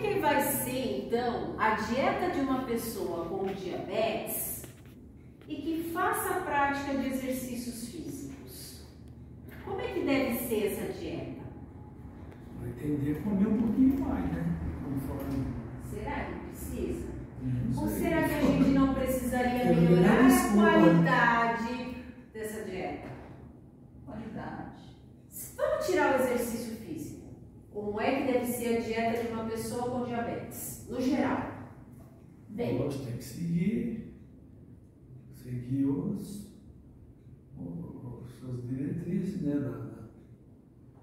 que vai ser, então, a dieta de uma pessoa com diabetes e que faça a prática de exercícios físicos? Como é que deve ser essa dieta? Vai tender a comer um pouquinho mais, né? Conforme. Será que precisa? Não Ou sei. será que a gente não precisaria melhorar a qualidade dessa dieta? Qualidade. Vamos tirar o exercício físico. Como é que deve ser a dieta de uma pessoa com diabetes, no geral? Bem, nós temos que seguir suas diretrizes, né?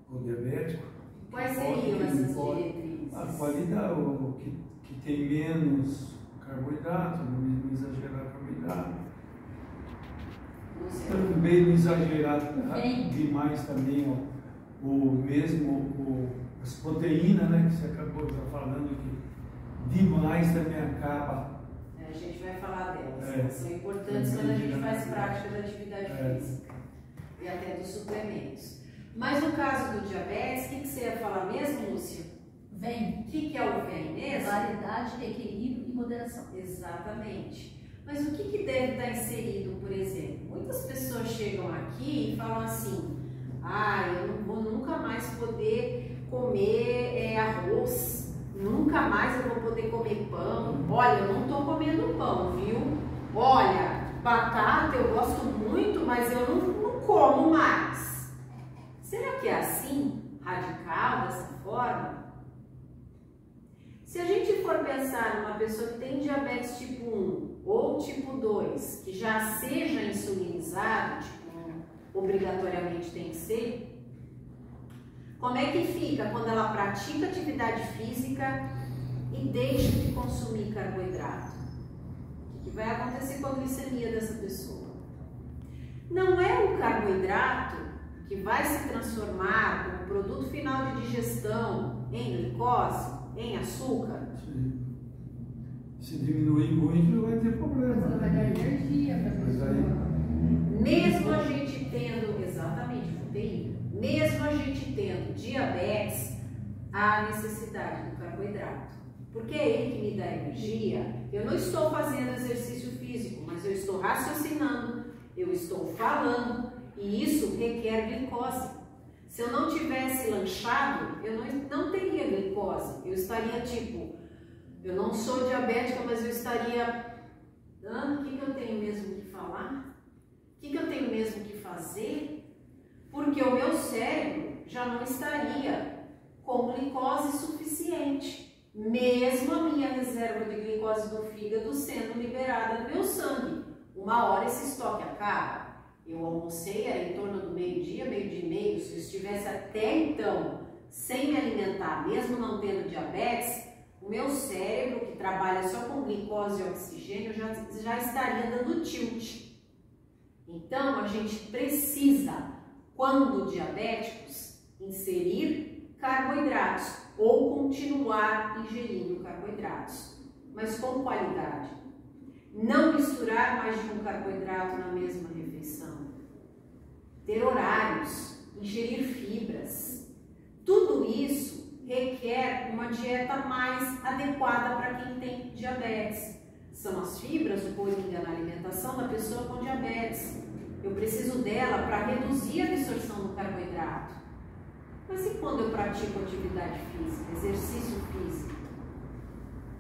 O diabético. Quais seriam essas diretrizes? A qualidade, o que tem menos carboidrato, não exagerar carboidrato. Também não exagerar demais também as proteínas, né, que você acabou de falando, que demais também acaba. A gente vai falar delas, são importantes quando a gente faz prática da atividade física e até dos suplementos. Mas no caso do diabetes, o que você ia falar mesmo, Lúcia? VEM. O que é o VEM mesmo? Variedade, equilíbrio e moderação. Exatamente. Mas o que deve estar inserido, por exemplo? Muitas pessoas chegam aqui e falam assim: eu não vou nunca mais poder comer arroz, nunca mais eu vou poder comer pão. Olha, eu não estou comendo pão, viu? Olha, batata eu gosto muito, mas eu não como mais. Será que é assim, radical, dessa forma? Se a gente for pensar numa pessoa que tem diabetes tipo 1 ou tipo 2, que já seja insulinizado, obrigatoriamente tem que ser, como é que fica quando ela pratica atividade física e deixa de consumir carboidrato? O que vai acontecer com a glicemia dessa pessoa? Não é o carboidrato que vai se transformar como produto final de digestão em glicose, em açúcar? Sim. Se diminuir muito, não vai ter problema. Mas ela vai dar energia para a pessoa. Mesmo a gente tendo, exatamente, proteína, mesmo a gente tendo diabetes, há necessidade do carboidrato. Porque é ele que me dá energia. Eu não estou fazendo exercício físico, mas eu estou raciocinando, eu estou falando, e isso requer glicose. Se eu não tivesse lanchado, eu não teria glicose. Eu estaria tipo, eu não sou diabética, mas eu estaria, o que eu tenho mesmo que falar? O que eu tenho mesmo que fazer? Porque o meu cérebro já não estaria com glicose suficiente, mesmo a minha reserva de glicose do fígado sendo liberada no meu sangue. Uma hora esse estoque acaba. Eu almocei, era em torno do meio-dia, meio-dia e meio. Se eu estivesse até então sem me alimentar, mesmo não tendo diabetes, o meu cérebro, que trabalha só com glicose e oxigênio, já estaria dando tilt. Então, a gente precisa, quando diabéticos, inserir carboidratos ou continuar ingerindo carboidratos, mas com qualidade. Não misturar mais de um carboidrato na mesma refeição. Ter horários, ingerir fibras. Tudo isso requer uma dieta mais adequada para quem tem diabetes. São as fibras, o poringa na alimentação da pessoa com diabetes. Eu preciso dela para reduzir a absorção do carboidrato. Mas e quando eu pratico atividade física, exercício físico?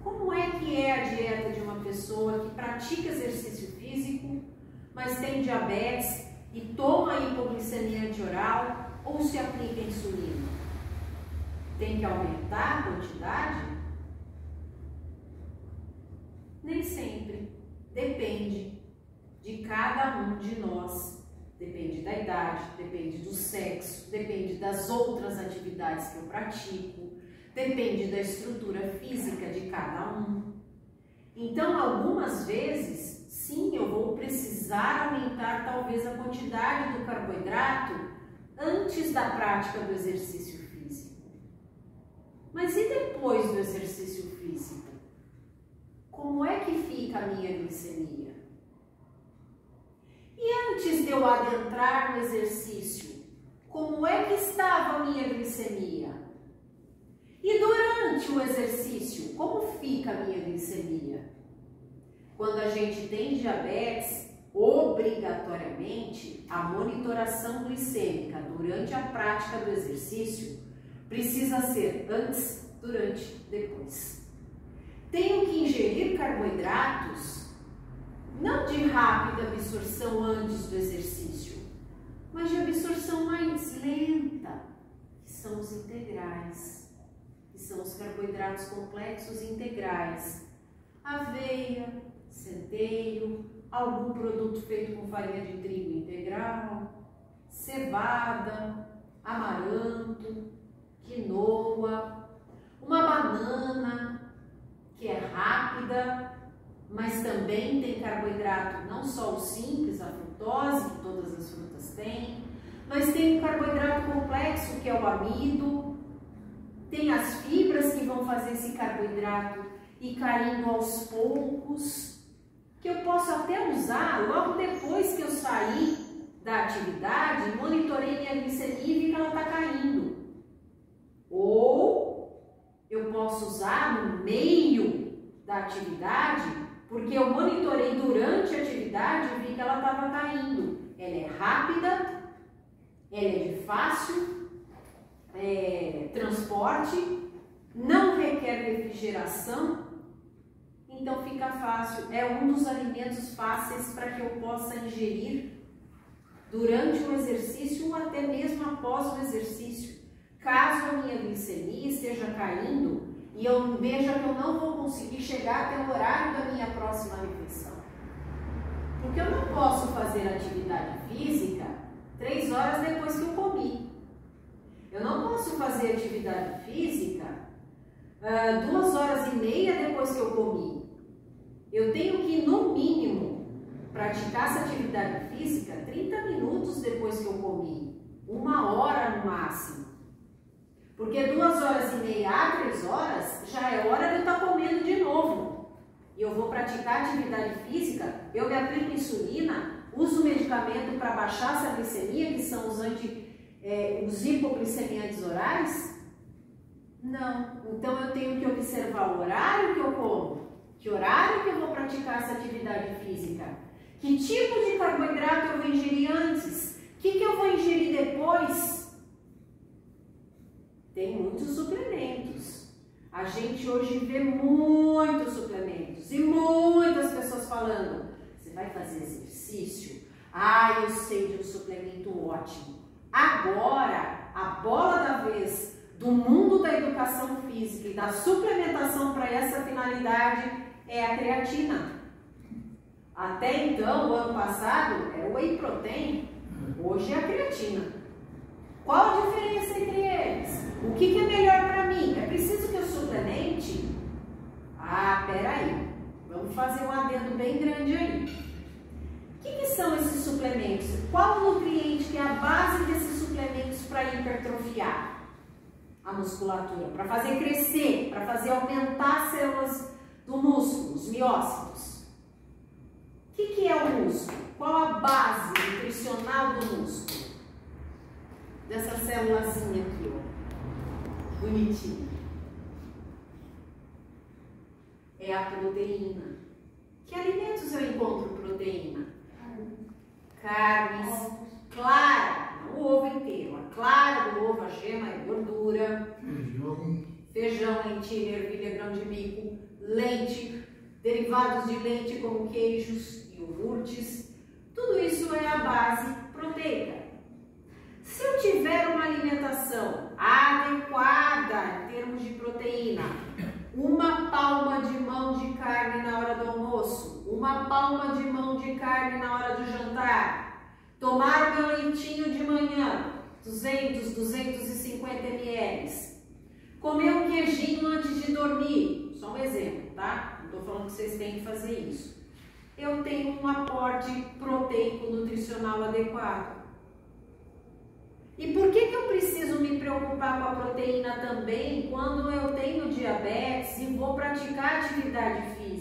Como é que é a dieta de uma pessoa que pratica exercício físico, mas tem diabetes e toma hipoglicemia antioral ou se aplica insulina? Tem que aumentar a quantidade? Nem sempre. Depende de cada um de nós. Depende da idade, depende do sexo, depende das outras atividades que eu pratico, depende da estrutura física de cada um. Então, algumas vezes, sim, eu vou precisar aumentar talvez a quantidade do carboidrato antes da prática do exercício físico. Mas e depois do exercício físico? Como é que fica a minha glicemia? E antes de eu adentrar no exercício, como é que estava a minha glicemia? E E durante o exercício, como fica a minha glicemia? Quando a gente tem diabetes, obrigatoriamente, a monitoração glicêmica durante a prática do exercício precisa ser antes, durante, depois. Tenho que ingerir carboidratos, não de rápida absorção antes do exercício, mas de absorção mais lenta, que são os integrais, que são os carboidratos complexos integrais. Aveia, centeio, algum produto feito com farinha de trigo integral, cevada, amaranto, quinoa, uma banana, que é rápida, mas também tem carboidrato, não só o simples, a frutose, que todas as frutas têm, mas tem o carboidrato complexo, que é o amido, tem as fibras que vão fazer esse carboidrato ir caindo aos poucos, que eu posso até usar logo depois que eu sair da atividade, monitorei minha glicemia e vi que ela está caindo. Ou eu posso usar no meio da atividade, porque eu monitorei durante a atividade e vi que ela estava caindo. Ela é rápida, ela é de fácil transporte, não requer refrigeração, então fica fácil. É um dos alimentos fáceis para que eu possa ingerir durante o exercício ou até mesmo após o exercício. Caso a minha glicemia esteja caindo e eu veja que eu não vou conseguir chegar até o horário da minha próxima refeição. Porque eu não posso fazer atividade física 3 horas depois que eu comi. Eu não posso fazer atividade física 2 horas e meia depois que eu comi. Eu tenho que, no mínimo, praticar essa atividade física 30 minutos depois que eu comi. 1 hora no máximo. Porque 2 horas e meia a 3 horas já é hora de eu estar comendo de novo. E eu vou praticar atividade física, eu me aplico insulina, uso medicamento para baixar essa glicemia, que são os hipoglicemiantes orais? Não. Então eu tenho que observar o horário que eu como, que horário que eu vou praticar essa atividade física, que tipo de carboidrato eu vou ingerir antes, o que eu vou ingerir depois. Tem muitos suplementos. A gente hoje vê muitos suplementos e muitas pessoas falando: você vai fazer exercício? Ah, eu sei de um suplemento ótimo. Agora, a bola da vez do mundo da educação física e da suplementação para essa finalidade é a creatina. Até então, o ano passado, era o whey protein, hoje é a creatina. Qual a diferença entre eles? O que é melhor para mim? É preciso que eu suplemente? Ah, peraí, vamos fazer um adendo bem grande aí. O que são esses suplementos? Qual o nutriente que é a base desses suplementos para hipertrofiar a musculatura? Para fazer crescer, para fazer aumentar as células do músculo, os miócitos. O que é o músculo? Qual a base nutricional do músculo? Dessa célulazinha aqui, ó, bonitinha. É a proteína. Que alimentos eu encontro proteína? Carnes, clara, não o ovo inteiro, a clara do ovo, a gema é gordura, feijão, lentilha, ervilha, grão de bico, leite, derivados de leite como queijos, iogurtes, tudo isso é a base proteica. Se eu tiver uma alimentação adequada em termos de proteína, uma palma de mão de carne na hora do almoço, uma palma de mão de carne na hora do jantar, tomar o meu leitinho de manhã, 200, 250 ml, comer um queijinho antes de dormir, só um exemplo, tá? Não estou falando que vocês têm que fazer isso. Eu tenho um aporte proteico nutricional adequado. E por que eu preciso me preocupar com a proteína também quando eu tenho diabetes e vou praticar atividade física?